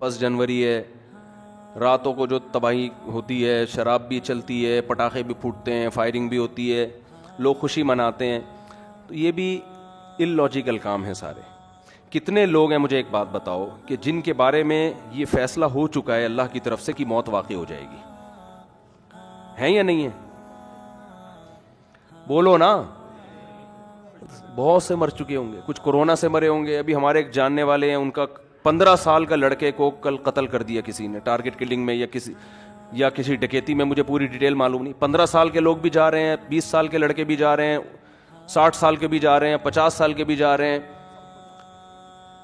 5 جنوری ہے, راتوں کو جو تباہی ہوتی ہے, شراب بھی چلتی ہے, پٹاخے بھی پھوٹتے ہیں, فائرنگ بھی ہوتی ہے, لوگ خوشی مناتے ہیں, تو یہ بھی ان لاجیکل کام ہیں سارے. کتنے لوگ ہیں, مجھے ایک بات بتاؤ, کہ جن کے بارے میں یہ فیصلہ ہو چکا ہے اللہ کی طرف سے کہ موت واقع ہو جائے گی؟ ہیں یا نہیں ہے؟ بولو نا. بہت سے مر چکے ہوں گے, کچھ کورونا سے مرے ہوں گے. ابھی ہمارے ایک جاننے والے ہیں, ان کا 15 سال کا لڑکے کو کل قتل کر دیا کسی نے, ٹارگٹ کلنگ میں یا کسی ڈکیتی میں, مجھے پوری ڈیٹیل معلوم نہیں. 15 سال کے لوگ بھی جا رہے ہیں, 20 سال کے لڑکے بھی جا رہے ہیں, 60 سال کے بھی جا رہے ہیں, 50 سال کے بھی جا رہے ہیں,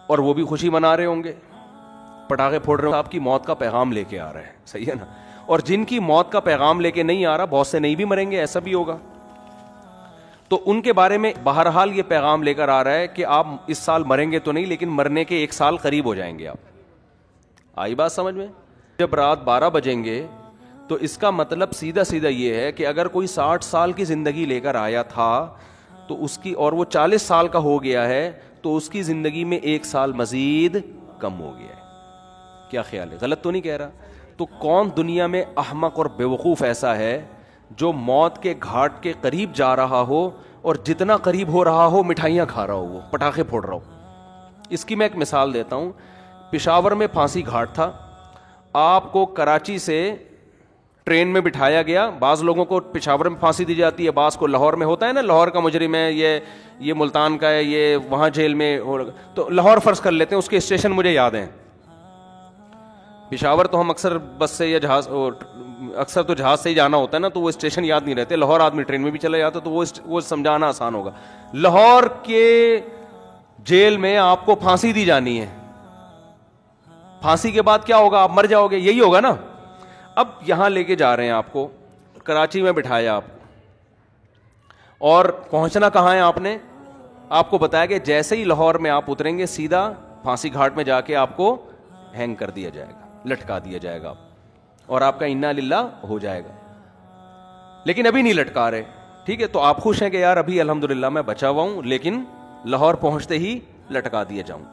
اور وہ بھی خوشی منا رہے ہوں گے, پٹاخے پھوڑ رہے ہوں. آپ کی موت کا پیغام لے کے آ رہا ہے, صحیح ہے نا. اور جن کی موت کا پیغام لے کے نہیں آ رہا, بہت سے نہیں بھی مریں گے, ایسا بھی ہوگا. تو ان کے بارے میں بہرحال یہ پیغام لے کر آ رہا ہے کہ آپ اس سال مریں گے تو نہیں, لیکن مرنے کے 1 سال قریب ہو جائیں گے آپ. آئی بات سمجھ میں؟ جب رات 12 بجیں گے تو اس کا مطلب سیدھا سیدھا یہ ہے کہ اگر کوئی 60 سال کی زندگی لے کر آیا تھا تو اس کی, اور وہ 40 سال کا ہو گیا ہے, تو اس کی زندگی میں 1 سال مزید کم ہو گیا ہے. کیا خیال ہے؟ غلط تو نہیں کہہ رہا؟ تو کون دنیا میں احمق اور بیوقوف ایسا ہے جو موت کے گھاٹ کے قریب جا رہا ہو اور جتنا قریب ہو رہا ہو مٹھائیاں کھا رہا ہو, وہ پٹاخے پھوڑ رہا ہو؟ اس کی میں ایک مثال دیتا ہوں. پشاور میں پھانسی گھاٹ تھا, آپ کو کراچی سے ٹرین میں بٹھایا گیا. بعض لوگوں کو پشاور میں پھانسی دی جاتی ہے, بعض کو لاہور میں ہوتا ہے نا, لاہور کا مجرم ہے یہ ملتان کا ہے, یہ وہاں جیل میں, تو لاہور فرض کر لیتے ہیں, اس کے اسٹیشن مجھے یاد ہیں. پشاور تو ہم اکثر بس سے یا جہاز, اکثر تو جہاز سے ہی جانا ہوتا ہے نا, تو وہ اسٹیشن یاد نہیں رہتے. لاہور آدمی ٹرین میں بھی چلا جاتا تو وہ سمجھانا آسان ہوگا. لاہور کے جیل میں آپ کو پھانسی دی جانی ہے. پھانسی کے بعد کیا ہوگا؟ آپ مر جاؤ گے, یہی ہوگا نا. اب یہاں لے کے جا رہے ہیں آپ کو, کراچی میں بٹھایا آپ کو, اور پہنچنا کہاں ہے آپ نے؟ آپ کو بتایا کہ جیسے ہی لاہور میں آپ اتریں گے سیدھا پھانسی گھاٹ میں جا کے آپ کو ہینگ کر دیا جائے گا, لٹکا دیا جائے گا, اور آپ کا انا للہ ہو جائے گا. لیکن ابھی نہیں لٹکا رہے, ٹھیک ہے, تو آپ خوش ہیں کہ یار ابھی الحمدللہ میں بچا ہوا ہوں, لیکن لاہور پہنچتے ہی لٹکا دیا جاؤں.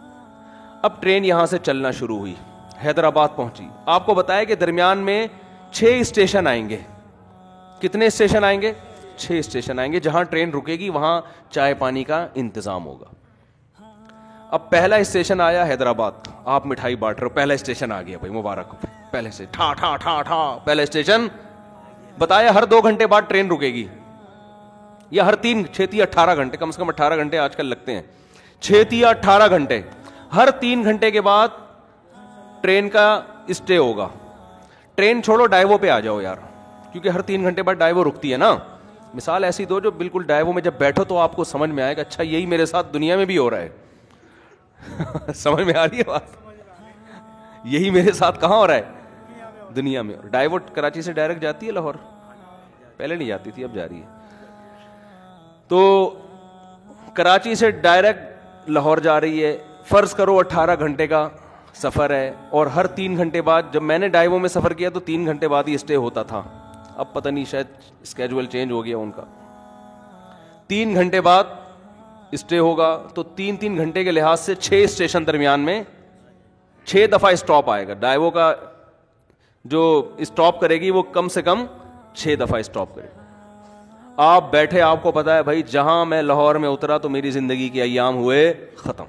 اب ٹرین یہاں سے چلنا شروع ہوئی, حیدرآباد پہنچی. آپ کو بتایا کہ درمیان میں 6 اسٹیشن آئیں گے. کتنے اسٹیشن آئیں گے؟ 6 اسٹیشن آئیں گے. جہاں ٹرین رکے گی وہاں چائے پانی کا انتظام ہوگا. اب پہلا اسٹیشن آیا حیدرآباد, آپ مٹھائی بانٹ رہے ہو, پہلا اسٹیشن آ گیا بھائی, مبارک. پہلے سے ٹھا ٹھا ٹھا ٹھا پہلا اسٹیشن. بتایا ہر 2 گھنٹے بعد ٹرین رکے گی, یا ہر 18 گھنٹے, کم سے کم 18 گھنٹے آج کل لگتے ہیں, 18 گھنٹے, ہر 3 گھنٹے کے بعد ٹرین کا اسٹے ہوگا. ٹرین چھوڑو, ڈائیو پہ آ جاؤ یار, کیونکہ ہر 3 گھنٹے بعد ڈائیو رکتی ہے نا. مثال ایسی دو جو بالکل ڈائیو میں جب بیٹھو تو آپ کو سمجھ میں آئے گا اچھا یہی میرے ساتھ دنیا میں بھی ہو رہا ہے. سمجھ میں آ رہی ہے بات؟ یہی میرے ساتھ کہاں ہو رہا ہے؟ دنیا میں. ڈائیو کراچی سے ڈائریکٹ جاتی ہے لاہور, پہلے نہیں جاتی تھی, اب جا رہی ہے. تو کراچی سے ڈائریکٹ لاہور جا رہی ہے. فرض کرو 18 گھنٹے کا سفر ہے, اور ہر 3 گھنٹے بعد, جب میں نے ڈائیو میں سفر کیا تو 3 گھنٹے بعد ہی اسٹے ہوتا تھا, اب پتہ نہیں شاید اسکیجول چینج ہو گیا ان کا. 3 گھنٹے بعد اسٹے ہوگا, تو 3 گھنٹے کے لحاظ سے 6 اسٹیشن درمیان میں 6 دفعہ اسٹاپ آئے گا. ڈائیو کا جو اسٹاپ کرے گی وہ کم سے کم 6 دفعہ اسٹاپ کرے گی. آپ بیٹھے, آپ کو پتا ہے بھائی جہاں میں لاہور میں اترا تو میری زندگی کے ایام ہوئے ختم.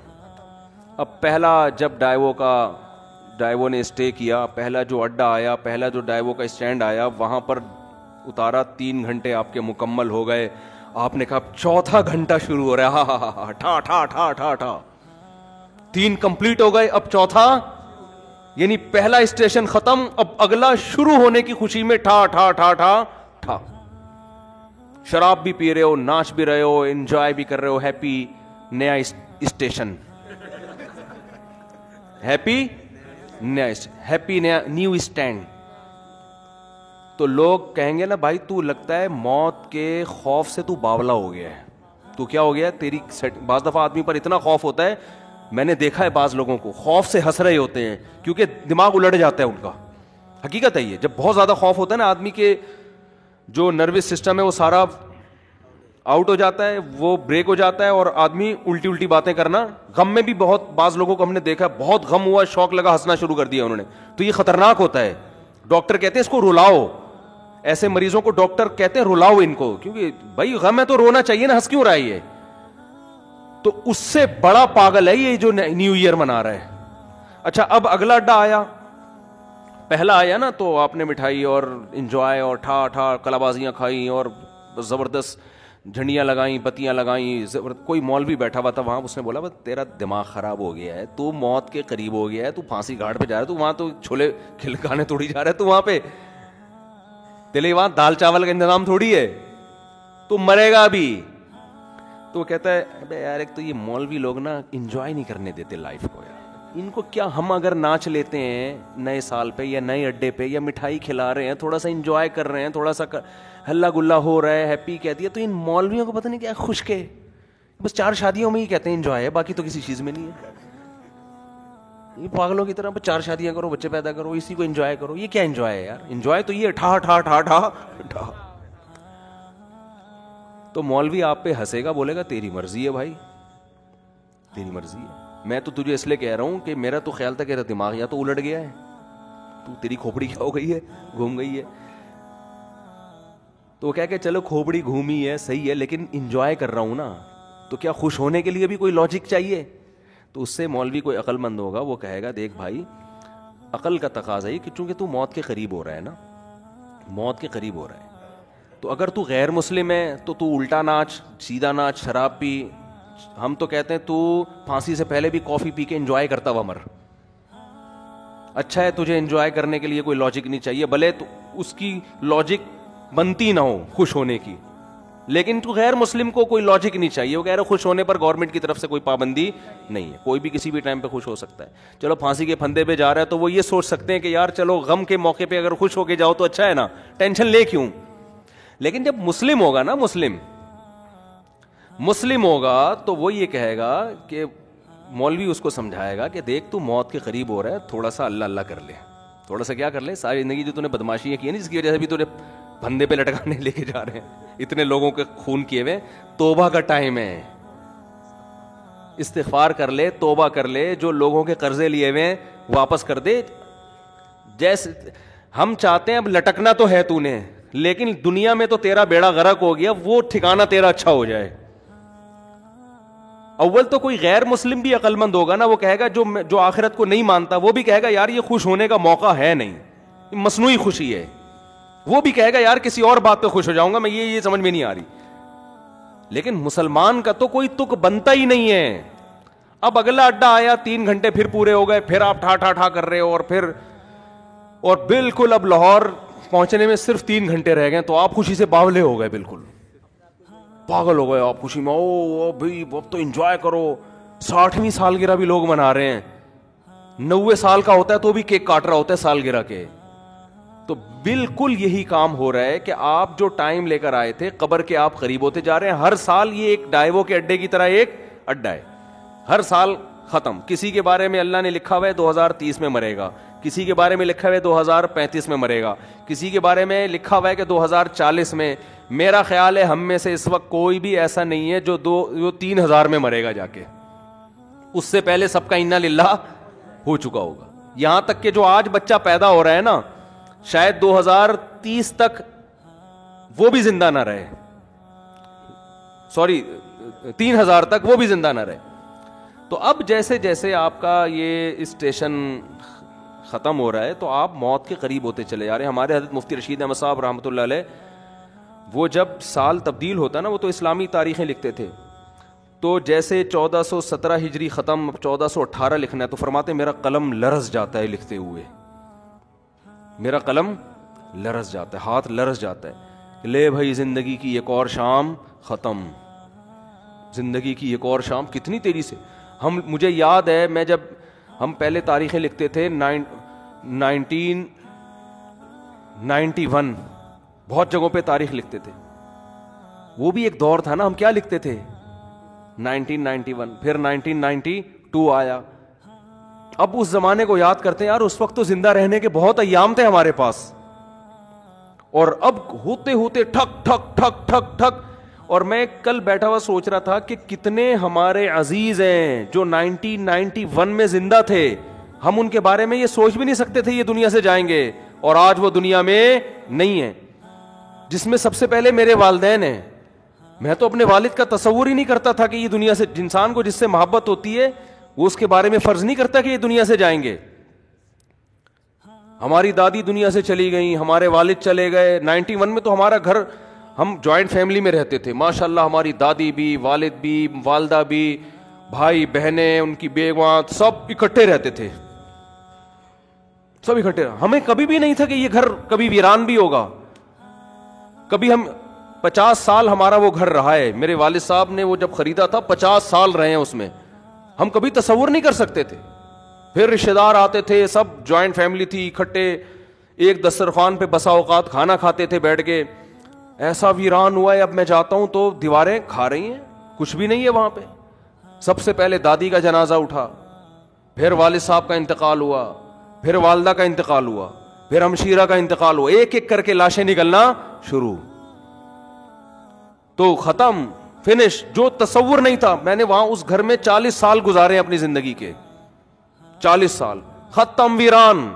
اب پہلا جب ڈائیو نے اسٹے کیا, پہلا جو اڈا آیا, پہلا جو ڈائیو کا اسٹینڈ آیا, وہاں پر اتارا, 3 گھنٹے آپ کے مکمل ہو گئے. آپ نے کہا 4تھا گھنٹہ شروع ہو رہا ہے, ہاں ٹھا ٹھا ٹھا ٹھا ٹھا, 3 کمپلیٹ ہو گئے, اب 4تھا, یعنی پہلا اسٹیشن ختم, اب اگلا شروع ہونے کی خوشی میں ٹھا ٹھا ٹھا ٹھا ٹھا. شراب بھی پی رہے ہو, ناچ بھی رہے ہو, انجوائے بھی کر رہے ہو. ہیپی نیا اسٹیشن, ہیپی نیا نیو اسٹینڈ. تو لوگ کہیں گے نا بھائی تو لگتا ہے موت کے خوف سے تو باولا ہو گیا ہے, تو کیا ہو گیا تیری. بعض دفعہ آدمی پر اتنا خوف ہوتا ہے, میں نے دیکھا ہے بعض لوگوں کو خوف سے ہنس رہے ہوتے ہیں کیونکہ دماغ الٹ جاتا ہے ان کا. حقیقت ہے یہ, جب بہت زیادہ خوف ہوتا ہے نا آدمی کے جو نروس سسٹم ہے وہ سارا آؤٹ ہو جاتا ہے, وہ بریک ہو جاتا ہے, اور آدمی الٹی الٹی باتیں کرنا. غم میں بھی بہت بعض لوگوں کو ہم نے دیکھا, بہت غم ہوا, شوق لگا, ہنسنا شروع کر دیا انہوں نے, تو یہ خطرناک ہوتا ہے. ڈاکٹر کہتے ہیں اس کو رلاؤ, ایسے مریضوں کو ڈاکٹر کہتے ہیں رلاؤ ان کو, کیونکہ بھائی غم ہے تو رونا چاہیے نا, ہنس کیوں رہا ہے یہ؟ تو اس سے بڑا پاگل ہے یہ جو نیو ایئر منا رہا ہے. اچھا اب اگلا اڈا آیا, پہلا آیا نا تو آپ نے مٹھائی اور انجوائے اور ٹھا ٹھا کلابازیاں کھائیں اور زبردست جھنڈیاں لگائیں, بتیاں لگائیں. کوئی مولوی بیٹھا ہوا تھا وہاں, اس نے بولا بس تیرا دماغ خراب ہو گیا ہے, تو موت کے قریب ہو گیا ہے, تو پھانسی گھاٹ پہ جا رہا ہے, تو وہاں تو چھولے کھلکانے تھوڑی جا رہا ہے, تو وہاں پہ تیرے وہاں دال چاول کا انتظام تھوڑی ہے, تو مرے گا ابھی. تو وہ کہتا ہے ابے یار ایک تو یہ مولوی لوگ نا انجوائے نہیں کرنے دیتے لائف کو یار, ان کو کیا, ہم اگر ناچ لیتے ہیں نئے سال پہ یا نئے اڈے پہ یا مٹھائی کھلا رہے ہیں, تھوڑا سا انجوائے کر رہے ہیں, تھوڑا سا ہلا گلا ہو رہا ہے, ہیپی کہتی ہے, تو ان مولویوں کو پتہ نہیں کیا خشک ہے, بس 4 شادیوں میں ہی کہتے ہیں انجوائے ہے, باقی تو کسی چیز میں نہیں ہے. یہ پاگلوں کی طرح 4 شادیاں کرو, بچے پیدا کرو, اسی کو انجوائے کرو. یہ کیا انجوائے ہے یار؟ انجوائے تو یہ ٹھا ٹھا ٹھا ٹھا ٹھا. تو مولوی آپ پہ ہنسے گا, بولے گا تیری مرضی ہے بھائی, تیری مرضی ہے. میں تو تجھے اس لیے کہہ رہا ہوں کہ میرا تو خیال تھا کہ دماغ یا تو الٹ گیا ہے, تو تیری کھوپڑی کیا ہو گئی ہے, گھوم گئی ہے. تو کہہ کہ چلو کھوپڑی گھومی ہے صحیح ہے, لیکن انجوائے کر رہا ہوں نا, تو کیا خوش ہونے کے لیے بھی کوئی لاجک چاہیے؟ تو اس سے مولوی کوئی عقل مند ہوگا, وہ کہے گا دیکھ بھائی عقل کا تقاضا ہے کہ چونکہ تو موت کے قریب ہو رہا ہے نا, موت کے قریب ہو رہا ہے, تو اگر تو غیر مسلم ہے تو الٹا ناچ, سیدھا ناچ, شراب پی. ہم تو کہتے ہیں تو پھانسی سے پہلے بھی کافی پی کے انجوائے کرتا ہوا مر. اچھا ہے, تجھے انجوائے کرنے کے لیے کوئی لاجک نہیں چاہیے, بھلے تو اس کی لاجک بنتی نہ ہو خوش ہونے کی, لیکن تو غیر مسلم کو کوئی لاجک نہیں چاہیے. وہ کہہ رہے خوش ہونے پر گورنمنٹ کی طرف سے کوئی پابندی نہیں ہے, کوئی بھی کسی بھی ٹائم پہ خوش ہو سکتا ہے. چلو پھانسی کے پھندے پہ جا رہا ہے تو وہ یہ سوچ سکتے ہیں کہ یار چلو غم کے موقع پہ اگر خوش ہو کے جاؤ تو اچھا ہے نا, ٹینشن لے کیوں. لیکن جب مسلم ہوگا نا, مسلم ہوگا تو وہ یہ کہے گا کہ مولوی اس کو سمجھائے گا کہ دیکھ تو موت کے قریب ہو رہا ہے, تھوڑا سا اللہ اللہ کر لے, تھوڑا سا کیا کر لے, ساری زندگی جو تو نے بدماشیاں کی ہیں جس کی وجہ سے بھی تجھے پھندے پہ لٹکانے لے کے جا رہے ہیں, اتنے لوگوں کے خون کیے ہوئے, توبہ کا ٹائم ہے, استغفار کر لے, توبہ کر لے, جو لوگوں کے قرضے لیے ہوئے ہیں واپس کر دے. جیسے ہم چاہتے ہیں اب لٹکنا تو ہے تو نے, لیکن دنیا میں تو تیرا بیڑا غرق ہو گیا, وہ ٹھکانہ تیرا اچھا ہو جائے. اول تو کوئی غیر مسلم بھی عقل مند ہوگا نا, وہ کہے گا جو آخرت کو نہیں مانتا, وہ بھی کہے گا یار یہ خوش ہونے کا موقع ہے نہیں, مصنوعی خوشی ہے. وہ بھی کہے گا یار کسی اور بات پہ خوش ہو جاؤں گا میں, یہ سمجھ میں نہیں آ رہی. لیکن مسلمان کا تو کوئی تک بنتا ہی نہیں ہے. اب اگلا اڈا آیا, 3 گھنٹے پھر پورے ہو گئے, پھر آپ ٹھا ٹھا ٹھا کر رہے ہو, اور بالکل اب لاہور پہنچنے میں صرف 3 گھنٹے رہ گئے, تو آپ خوشی سے باولے ہو گئے, بالکل پاگل ہو گئے آپ خوشی میں. او بھائی اب تو انجوائے کرو, 60ویں سالگرہ بھی لوگ منا رہے ہیں, 90 سال کا ہوتا ہے تو بھی کیک کاٹ رہا ہوتا ہے سالگرہ کے. تو بالکل یہی کام ہو رہا ہے کہ آپ جو ٹائم لے کر آئے تھے قبر کے آپ قریب ہوتے جا رہے ہیں. ہر سال یہ ایک ڈائیوو کے اڈے کی طرح ایک اڈا ہے, ہر سال ختم. کسی کے بارے میں اللہ نے لکھا ہوا ہے 2030 میں مرے گا, کسی کے بارے میں لکھا ہوا ہے 2035 میں مرے گا, کسی کے بارے میں لکھا ہوا ہے کہ 2040 میں. میرا خیال ہے ہم میں سے اس وقت کوئی بھی ایسا نہیں ہے جو 3000 میں مرے گا جا کے, اس سے پہلے سب کا انا للہ ہو چکا ہوگا. یہاں تک کہ جو آج بچہ پیدا ہو رہا ہے نا, شاید 2030 تک وہ بھی زندہ نہ رہے, 3000 تک وہ بھی زندہ نہ رہے. تو اب جیسے جیسے آپ کا یہ اسٹیشن ختم ہو رہا ہے تو آپ موت کے قریب ہوتے چلے جا رہے ہیں. ہمارے حضرت مفتی رشید احمد صاحب رحمۃ اللہ علیہ, وہ جب سال تبدیل ہوتا نا, وہ تو اسلامی تاریخیں لکھتے تھے, تو جیسے 1417 ہجری ختم, 1418 لکھنا ہے, تو فرماتے میرا قلم لرز جاتا ہے لکھتے ہوئے, میرا قلم لرز جاتا ہے, ہاتھ لرز جاتا ہے. لے بھائی زندگی کی ایک اور شام ختم, زندگی کی ایک اور شام کتنی تیزی سے. مجھے یاد ہے میں جب ہم پہلے تاریخیں لکھتے تھے 1991, بہت جگہوں پہ تاریخ لکھتے تھے, وہ بھی ایک دور تھا نا. ہم کیا لکھتے تھے 1991, پھر 1992 آیا. اب اس زمانے کو یاد کرتے ہیں, یار اس وقت تو زندہ رہنے کے بہت ایام تھے ہمارے پاس, اور اب ہوتے ہوتے ٹھک ٹھک ٹھک ٹھک ٹھک, اور میں کل بیٹھا ہوا سوچ رہا تھا کہ کتنے ہمارے عزیز ہیں جو 1991 میں زندہ تھے, ہم ان کے بارے میں یہ سوچ بھی نہیں سکتے تھے یہ دنیا سے جائیں گے, اور آج وہ دنیا میں نہیں ہیں, جس میں سب سے پہلے میرے والدین ہیں. میں تو اپنے والد کا تصور ہی نہیں کرتا تھا کہ یہ دنیا سے, انسان کو جس سے محبت ہوتی ہے وہ اس کے بارے میں فرض نہیں کرتا کہ یہ دنیا سے جائیں گے. ہماری دادی دنیا سے چلی گئیں, ہمارے والد چلے گئے. 91 میں تو ہمارا گھر, ہم جوائنٹ فیملی میں رہتے تھے ماشاءاللہ, ہماری دادی بھی, والد بھی, والدہ بھی, بھائی بہنیں, ان کی بیویاں, سب اکٹھے رہتے تھے, سب اکٹھے. ہمیں کبھی بھی نہیں تھا کہ یہ گھر کبھی ویران بھی ہوگا. کبھی ہم 50 سال ہمارا وہ گھر رہا ہے, میرے والد صاحب نے وہ جب خریدا تھا 50 سال رہے ہیں اس میں, ہم کبھی تصور نہیں کر سکتے تھے. پھر رشتے دار آتے تھے, سب جوائنٹ فیملی تھی, اکٹھے ایک دسترخوان پہ بسا اوقات کھانا کھاتے تھے بیٹھ کے. ایسا ویران ہوا ہے, اب میں جاتا ہوں تو دیواریں کھا رہی ہیں, کچھ بھی نہیں ہے وہاں پہ. سب سے پہلے دادی کا جنازہ اٹھا, پھر والد صاحب کا انتقال ہوا, پھر والدہ کا انتقال ہوا, پھر ہمشیرہ کا انتقال ہوا, ایک ایک کر کے لاشیں نکلنا شروع, تو ختم, فنش. جو تصور نہیں تھا, میں نے وہاں اس گھر میں 40 سال گزارے اپنی زندگی کے, 40 سال, ختم, ویران.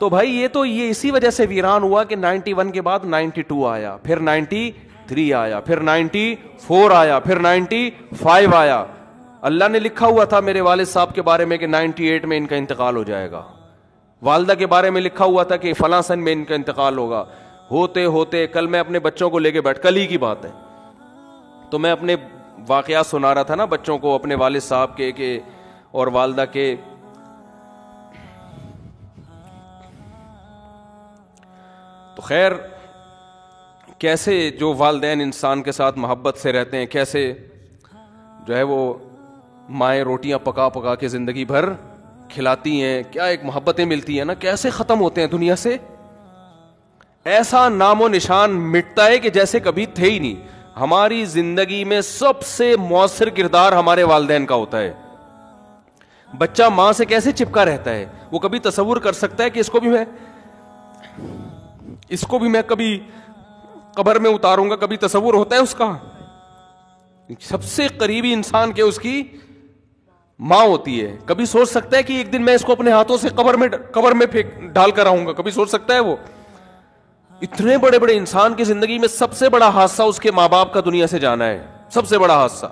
تو بھائی یہ اسی وجہ سے ویران ہوا کہ 91 کے بعد 92 آیا, پھر 93 آیا, پھر 94 آیا, پھر 95 آیا. اللہ نے لکھا ہوا تھا میرے والد صاحب کے بارے میں کہ 98 میں ان کا انتقال ہو جائے گا. والدہ کے بارے میں لکھا ہوا تھا کہ فلاں سن میں ان کا انتقال ہوگا. ہوتے ہوتے کل میں اپنے بچوں کو لے کے کل ہی کی بات ہے, تو میں اپنے واقعات سنا رہا تھا نا بچوں کو, اپنے والد صاحب کے اور والدہ کے. تو خیر, کیسے جو والدین انسان کے ساتھ محبت سے رہتے ہیں, کیسے جو ہے وہ مائیں روٹیاں پکا پکا کے زندگی بھر کھلاتی ہیں, کیا ایک محبتیں ملتی ہیں نا, کیسے ختم ہوتے ہیں دنیا سے. ایسا نام و نشان مٹتا ہے کہ جیسے کبھی تھے ہی نہیں. ہماری زندگی میں سب سے مؤثر کردار ہمارے والدین کا ہوتا ہے. بچہ ماں سے کیسے چپکا رہتا ہے, وہ کبھی تصور کر سکتا ہے کہ اس کو بھی میں کبھی قبر میں اتاروں گا, کبھی تصور ہوتا ہے اس کا. سب سے قریبی انسان کے اس کی ماں ہوتی ہے. کبھی سوچ سکتا ہے کہ ایک دن میں اس کو اپنے ہاتھوں سے قبر میں ڈال کر آؤں گا, کبھی سوچ سکتا ہے وہ. اتنے بڑے بڑے انسان کی زندگی میں سب سے بڑا حادثہ اس کے ماں باپ کا دنیا سے جانا ہے, سب سے بڑا حادثہ.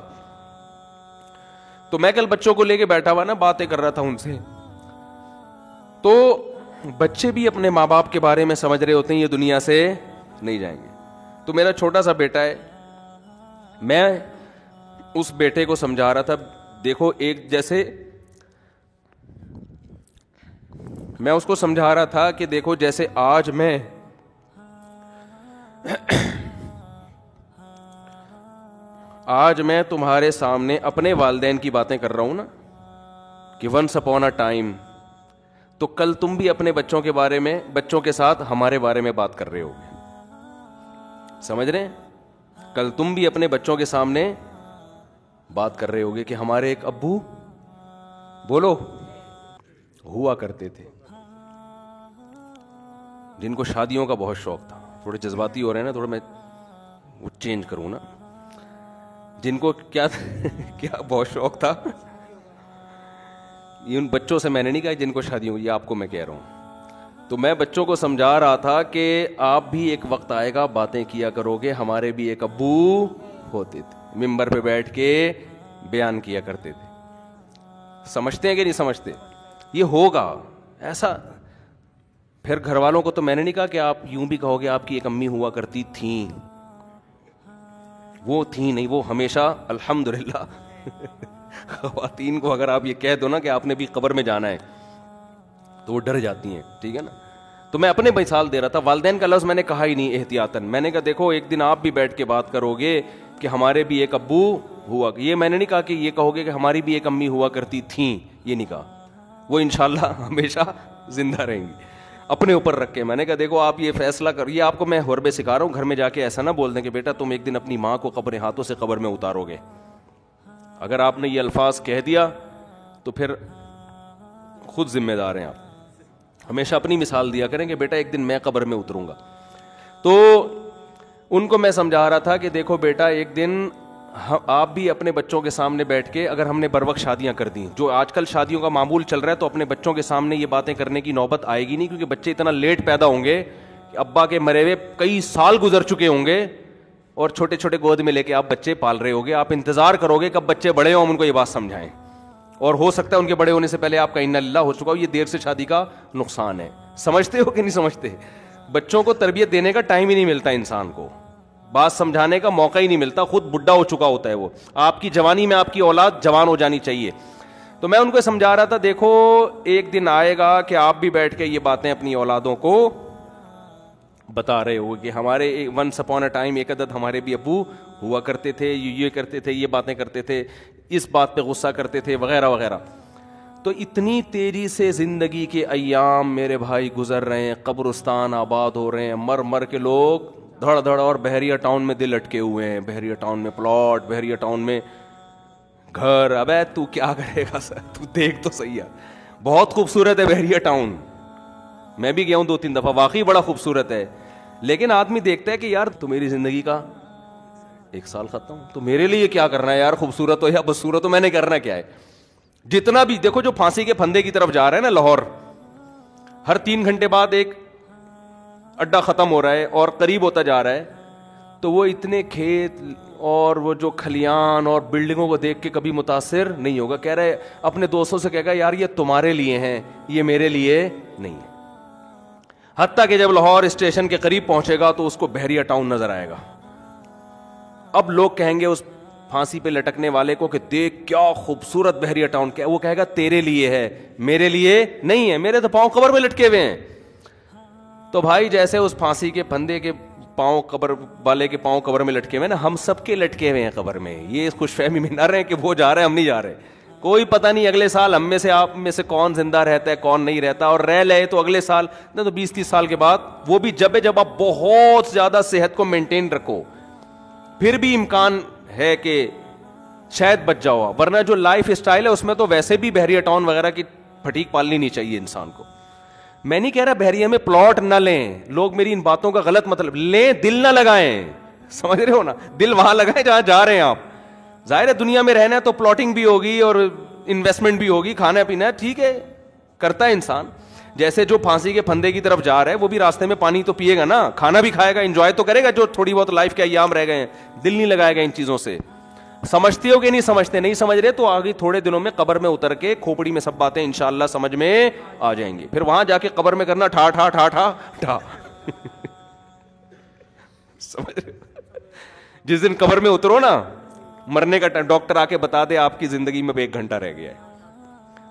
تو میں کل بچوں کو لے کے بیٹھا ہوا نا, باتیں کر رہا تھا ان سے, تو بچے بھی اپنے ماں باپ کے بارے میں سمجھ رہے ہوتے ہیں یہ دنیا سے نہیں جائیں گے. تو میرا چھوٹا سا بیٹا ہے, میں اس بیٹے کو سمجھا رہا تھا, دیکھو ایک جیسے میں اس کو سمجھا رہا تھا کہ دیکھو جیسے آج میں تمہارے سامنے اپنے والدین کی باتیں کر رہا ہوں نا کہ ونس اپون اے ٹائم, تو کل تم بھی اپنے بچوں کے بارے میں, بچوں کے ساتھ ہمارے بارے میں بات کر رہے ہوگے, سمجھ رہے ہیں. کل تم بھی اپنے بچوں کے سامنے بات کر رہے ہوگے کہ ہمارے ایک ابو, بولو, ہوا کرتے تھے جن کو شادیوں کا بہت شوق تھا. تھوڑے جذباتی ہو رہے ہیں نا, تھوڑا میں وہ چینج کروں نا. جن کو کیا بہت شوق تھا, یہ ان بچوں سے میں نے نہیں کہا جن کو شادیوں, یہ آپ کو میں کہہ رہا ہوں. تو میں بچوں کو سمجھا رہا تھا کہ آپ بھی ایک وقت آئے گا باتیں کیا کرو گے, ہمارے بھی ایک ابو ہوتے تھے, ممبر پہ بیٹھ کے بیان کیا کرتے تھے. سمجھتے ہیں کہ نہیں سمجھتے, یہ ہوگا ایسا. پھر گھر والوں کو تو میں نے نہیں کہا کہ آپ یوں بھی کہو گے آپ کی ایک امی ہوا کرتی تھیں, وہ تھیں نہیں, وہ ہمیشہ الحمدللہ. خواتین کو اگر آپ یہ کہہ دو نا کہ آپ نے بھی قبر میں جانا ہے تو وہ ڈر جاتی ہیں, ٹھیک ہے نا. تو میں اپنے مثال دے رہا تھا, والدین کا لفظ میں نے کہا ہی نہیں احتیاطاً. میں نے کہا دیکھو ایک دن آپ بھی بیٹھ کے بات کرو گے کہ ہمارے بھی ایک ابو ہوا, یہ میں نے نہیں کہا کہ یہ کہو گے کہ ہماری بھی ایک امی ہوا کرتی تھیں, یہ نہیں کہا. وہ انشاءاللہ ہمیشہ زندہ رہیں گی. اپنے اوپر رکھ کے میں نے کہا دیکھو آپ یہ فیصلہ کر, یہ آپ کو میں حربے سکھا رہا ہوں, گھر میں جا کے ایسا نہ بول دیں کہ بیٹا تم ایک دن اپنی ماں کو ہاتھوں سے قبر میں اتارو گے. اگر آپ نے یہ الفاظ کہہ دیا تو پھر خود ذمہ دار ہیں آپ. ہمیشہ اپنی مثال دیا کریں کہ بیٹا ایک دن میں قبر میں اتروں گا. تو ان کو میں سمجھا رہا تھا کہ دیکھو بیٹا, ایک دن آپ بھی اپنے بچوں کے سامنے بیٹھ کے, اگر ہم نے بر وقت شادیاں کر دیں, جو آج کل شادیوں کا معمول چل رہا ہے, تو اپنے بچوں کے سامنے یہ باتیں کرنے کی نوبت آئے گی نہیں, کیونکہ بچے اتنا لیٹ پیدا ہوں گے کہ ابا کے مرے ہوئے کئی سال گزر چکے ہوں گے, اور چھوٹے چھوٹے گود میں لے کے آپ بچے پال رہے ہوگے. آپ انتظار کرو گے کب بچے بڑے ہوں, ہم ان کو یہ بات سمجھائیں, اور ہو سکتا ہے ان کے بڑے ہونے سے پہلے آپ کا انا للہ ہو چکا ہو. یہ دیر سے شادی کا نقصان ہے. سمجھتے ہو کہ نہیں سمجھتے؟ بچوں کو تربیت دینے کا ٹائم ہی نہیں ملتا انسان کو, بات سمجھانے کا موقع ہی نہیں ملتا, خود بڈھا ہو چکا ہوتا ہے وہ. آپ کی جوانی میں آپ کی اولاد جوان ہو جانی چاہیے. تو میں ان کو سمجھا رہا تھا, دیکھو ایک دن آئے گا کہ آپ بھی بیٹھ کے یہ باتیں اپنی اولادوں کو بتا رہے ہو کہ ہمارے ونس اپون اے ٹائم ایک عدد ہمارے بھی ابو ہوا کرتے تھے, یہ کرتے تھے, یہ باتیں کرتے تھے, اس بات پہ غصہ کرتے تھے, وغیرہ وغیرہ. تو اتنی تیزی سے زندگی کے ایام میرے بھائی گزر رہے ہیں, قبرستان آباد ہو رہے ہیں, مر مر کے لوگ دھڑ دھڑ, اور بحریہ ٹاؤن میں دل اٹکے ہوئے ہیں, بحریہ ٹاؤن میں پلاٹ, بحریہ ٹاؤن میں گھر. ابے تو کیا کرے گا سر, تو دیکھ تو صحیح ہے, بہت خوبصورت ہے بحریہ ٹاؤن, میں بھی گیا ہوں 2-3 دفعہ, واقعی بڑا خوبصورت ہے. لیکن آدمی دیکھتا ہے کہ یار تو میری زندگی کا 1 سال ختم, تو میرے لیے کیا کرنا ہے یار, خوبصورت ہو یا بدصورت ہو, میں نے کرنا کیا ہے. جتنا بھی دیکھو, جو پھانسی کے پھندے کی طرف جا رہے ہیں نا لاہور, ہر 3 گھنٹے بعد ایک اڈا ختم ہو رہا ہے اور قریب ہوتا جا رہا ہے, تو وہ اتنے کھیت اور وہ جو کھلیان اور بلڈنگوں کو دیکھ کے کبھی متاثر نہیں ہوگا. کہہ رہے اپنے دوستوں سے کہے گا یار یہ تمہارے لیے ہیں, یہ میرے لیے نہیں ہے. حتیٰ کہ جب لاہور اسٹیشن کے قریب پہنچے گا تو اس کو بحریہ ٹاؤن نظر آئے گا. اب لوگ کہیں گے اس پھانسی پہ لٹکنے والے کو کہ دیکھ کیا خوبصورت بحریہ ٹاؤن, کیا وہ کہے گا تیرے لیے ہے, میرے لیے نہیں ہے, میرے تو پاؤں قبر میں لٹکے ہوئے ہیں. تو بھائی جیسے اس پھانسی کے پھندے کے پاؤں قبر والے کے پاؤں قبر میں لٹکے ہوئے نا, ہم سب کے لٹکے ہوئے ہیں قبر میں. یہ اس خوش فہمی میں نہ رہے کہ وہ جا رہے ہیں ہم نہیں جا رہے. کوئی پتہ نہیں اگلے سال ہم میں سے آپ میں سے کون زندہ رہتا ہے کون نہیں رہتا, اور رہ لے تو اگلے سال نہ تو 20-30 سال کے بعد, وہ بھی جب آپ بہت زیادہ صحت کو مینٹین رکھو, پھر بھی امکان ہے کہ شاید بچ جاؤ. ورنہ جو لائف اسٹائل ہے اس میں تو ویسے بھی بحریہ ٹاؤن وغیرہ کی پھٹیک پالنی نہیں چاہیے انسان کو. میں نہیں کہہ رہا بحریہ میں پلاٹ نہ لیں, لوگ میری ان باتوں کا غلط مطلب لیں, دل نہ لگائیں, سمجھ رہے ہو نا, دل وہاں لگائیں جہاں جا رہے ہیں آپ. ظاہر ہے دنیا میں رہنا ہے تو پلاٹنگ بھی ہوگی اور انویسٹمنٹ بھی ہوگی, کھانا پینا ہے, ٹھیک ہے کرتا ہے انسان. جیسے جو پھانسی کے پھندے کی طرف جا رہا ہے وہ بھی راستے میں پانی تو پیے گا نا, کھانا بھی کھائے گا, انجوائے تو کرے گا جو تھوڑی بہت لائف کے ایام رہ گئے ہیں. دل نہیں لگائے گا ان چیزوں سے. سمجھتے ہو کہ نہیں سمجھتے؟ نہیں سمجھ رہے تو آگے تھوڑے دنوں میں قبر میں اتر کے کھوپڑی میں سب باتیں انشاءاللہ سمجھ میں آ جائیں گی. پھر وہاں جا کے قبر میں کرنا ٹھا ٹھا ٹھا ٹھا ٹھا. سمجھ رہے؟ جس دن قبر میں اترو نا, مرنے کا ڈاکٹر آ کے بتا دے آپ کی زندگی میں 1 گھنٹہ رہ گیا ہے,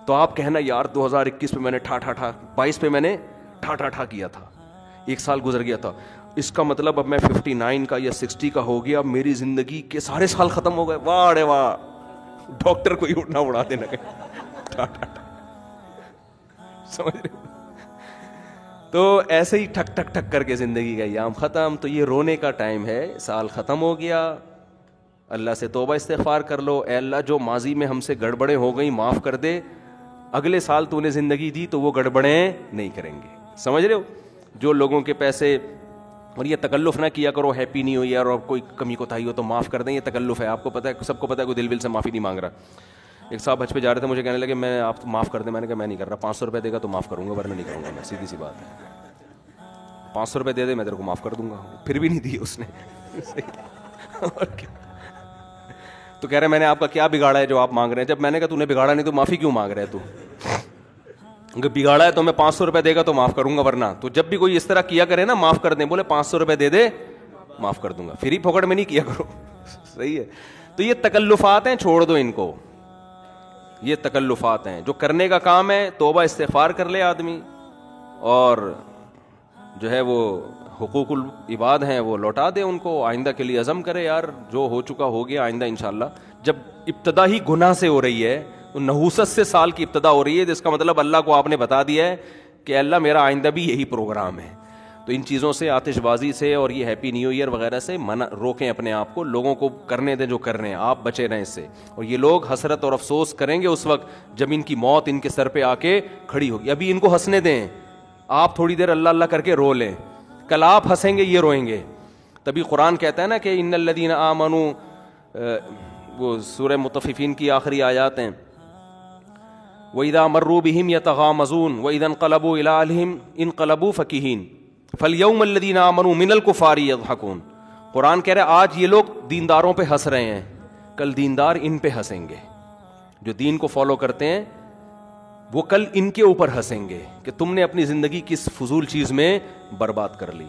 تو آپ کہنا یار 2021 پہ میں نے ٹھا ٹھا ٹھا, 22 پہ میں نے ٹھا ٹھا ٹھا کیا تھا, 1 سال گزر گیا تھا, اس کا مطلب اب میں 59 کا یا 60 کا ہو گیا, اب میری زندگی کے سارے سال ختم ہو گئے. واہ رے واہ, ڈاکٹر کو ہی اٹھنا اڑا دینا ٹھا ٹھا ٹھا. سمجھ رہے؟ تو ایسے ہی ٹھک ٹھک ٹھک کر کے زندگی کا ایام ختم. تو یہ رونے کا ٹائم ہے, سال ختم ہو گیا, اللہ سے توبہ استغفار کر لو, اے اللہ جو ماضی میں ہم سے گڑبڑیں ہو گئیں معاف کر دے, اگلے سال تو نے زندگی دی تو وہ گڑبڑیں نہیں کریں گے. سمجھ رہے ہو؟ جو لوگوں کے پیسے, اور یہ تکلف نہ کیا کرو ہیپی نیو ایئر, اور کوئی کمی کوتاہی ہو تو معاف کر دیں, یہ تکلف ہے. آپ کو پتہ ہے, سب کو پتہ ہے, کوئی دل سے معافی نہیں مانگ رہا. ایک صاحب حج پہ جا رہے تھے, مجھے کہنے لگے میں آپ معاف کر دیں. میں نے کہا میں نہیں کر رہا, 500 روپے دے گا تو معاف کروں گا, ورنہ نہیں کروں گا میں, سیدھی سی بات ہے. 500 روپے دے دے میں تیرے کو معاف کر دوں گا. پھر بھی نہیں دیے اس نے. تو کہہ رہے میں نے آپ کا کیا بگاڑا ہے جو آپ مانگ رہے ہیں؟ جب میں نے کہا تو نے بگاڑا نہیں تو معافی کیوں مانگ رہے تو؟ اگر بگاڑا ہے تو میں 500 روپے دے گا تو معاف کروں گا, ورنہ تو جب بھی کوئی اس طرح کیا کرے نا معاف کر دیں, بولے 500 روپے دے دے معاف کر دوں گا, فری پھوکٹ میں نہیں کیا کرو. صحیح ہے. تو یہ تکلفات ہیں, چھوڑ دو ان کو, یہ تکلفات ہیں. جو کرنے کا کام ہے توبہ استغفار کر لے آدمی, اور جو ہے وہ حقوق العباد ہیں وہ لوٹا دے ان کو, آئندہ کے لیے عزم کرے یار جو ہو چکا ہو گیا, آئندہ انشاءاللہ. جب ابتدا ہی گناہ سے ہو رہی ہے, نحوست سے سال کی ابتدا ہو رہی ہے, جس کا مطلب اللہ کو آپ نے بتا دیا ہے کہ اللہ میرا آئندہ بھی یہی پروگرام ہے. تو ان چیزوں سے, آتش بازی سے اور یہ ہیپی نیو ایئر وغیرہ سے روکیں اپنے آپ کو, لوگوں کو کرنے دیں جو کر رہے ہیں, آپ بچے رہیں اس سے. اور یہ لوگ حسرت اور افسوس کریں گے اس وقت جب ان کی موت ان کے سر پہ آ کے کھڑی ہوگی. ابھی ان کو ہنسنے دیں, آپ تھوڑی دیر اللہ اللہ کر کے رو لیں, کل آپ ہنسیں گے یہ روئیں گے. تبھی قرآن کہتا ہے نا کہ ان الذین آمنوا، وہ سورہ مطففین کی آخری آیات ہیں، وَإِذَا مَرُّوا بِهِمْ يَتَغَامَزُونَ وَإِذَا انقلبوا إِلَىٰ أَهْلِهِمْ انقلبوا فَكِهِينَ فَالْيَوْمَ الَّذِينَ آمَنُوا مِنَ الْكُفَّارِ يَضْحَكُونَ۔ قرآن کہہ رہا ہے آج یہ لوگ دینداروں پہ ہنس رہے ہیں، کل دیندار ان پہ ہنسیں گے، جو دین کو فالو کرتے ہیں وہ کل ان کے اوپر ہنسیں گے کہ تم نے اپنی زندگی کس فضول چیز میں برباد کر لی۔